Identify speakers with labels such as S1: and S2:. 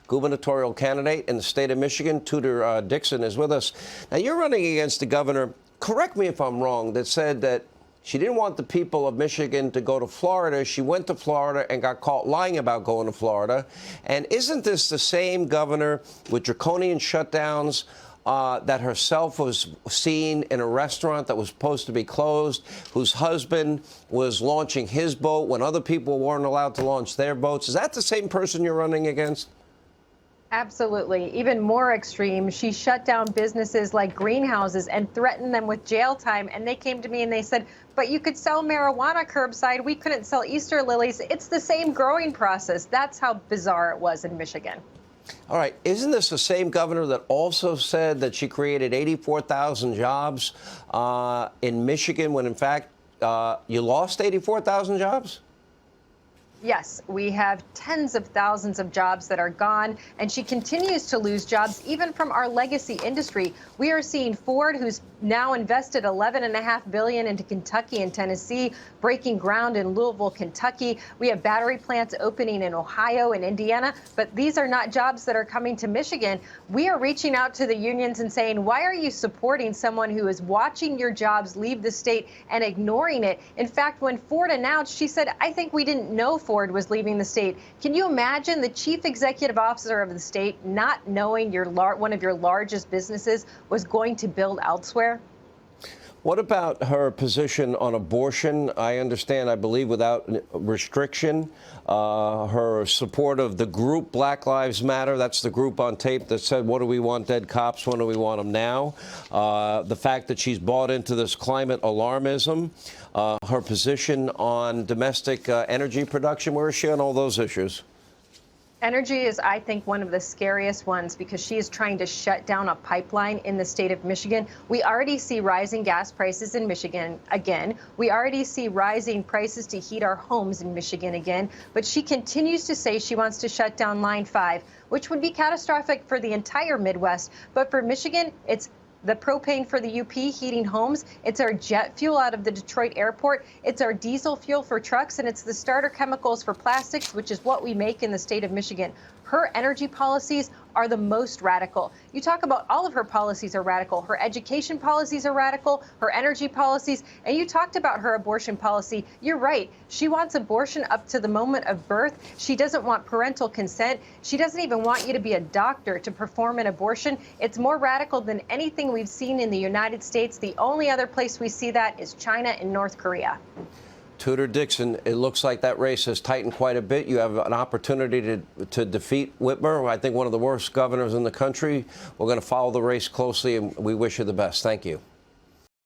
S1: gubernatorial candidate in the state of Michigan. Tudor Dixon is with us. Now, you're running against a governor, correct me if I'm wrong, that said that she didn't want the people of Michigan to go to Florida. She went to Florida and got caught lying about going to Florida. And isn't this the same governor with draconian shutdowns that herself was seen in a restaurant that was supposed to be closed, whose husband was launching his boat when other people weren't allowed to launch their boats? Is that the same person you're running against?
S2: Absolutely. Even more extreme, she shut down businesses like greenhouses and threatened them with jail time. And they came to me and they said, but you could sell marijuana curbside. We couldn't sell Easter lilies. It's the same growing process. That's how bizarre it was in Michigan.
S1: All right. Isn't this the same governor that also said that she created 84,000 jobs in Michigan when, in fact, you lost 84,000 jobs?
S2: Yes, we have tens of thousands of jobs that are gone, and she continues to lose jobs even from our legacy industry. We are seeing Ford, who's now invested $11.5 billion into Kentucky and Tennessee, breaking ground in Louisville, Kentucky. We have battery plants opening in Ohio and Indiana, but these are not jobs that are coming to Michigan. We are reaching out to the unions and saying, why are you supporting someone who is watching your jobs leave the state and ignoring it? In fact, when Ford announced, she said, I think we didn't know Ford was leaving the state. Can you imagine the chief executive officer of the state not knowing one of your largest businesses was going to build elsewhere?
S1: What about her position on abortion? I understand, I believe, without restriction, her support of the group Black Lives Matter. That's the group on tape that said, what do we want dead cops? When do we want them now? The fact that she's bought into this climate alarmism, her position on domestic energy production. Where is she on all those issues?
S2: Energy is, I think, one of the scariest ones because she is trying to shut down a pipeline in the state of Michigan. We already see rising gas prices in Michigan again. We already see rising prices to heat our homes in Michigan again. But she continues to say she wants to shut down Line 5, which would be catastrophic for the entire Midwest. But for Michigan, it's the propane for the UP heating homes. It's our jet fuel out of the Detroit airport. It's our diesel fuel for trucks, and it's the starter chemicals for plastics, which is what we make in the state of Michigan. Her energy policies are the most radical. You talk about all of her policies are radical. Her education policies are radical, her energy policies, and you talked about her abortion policy. You're right. She wants abortion up to the moment of birth. She doesn't want parental consent. She doesn't even want you to be a doctor to perform an abortion. It's more radical than anything we've seen in the United States. The only other place we see that is China and North Korea.
S1: Tudor Dixon, it looks like that race has tightened quite a bit. You have an opportunity to defeat Whitmer, I think one of the worst governors in the country. We're going to follow the race closely, and we wish you the best. Thank you.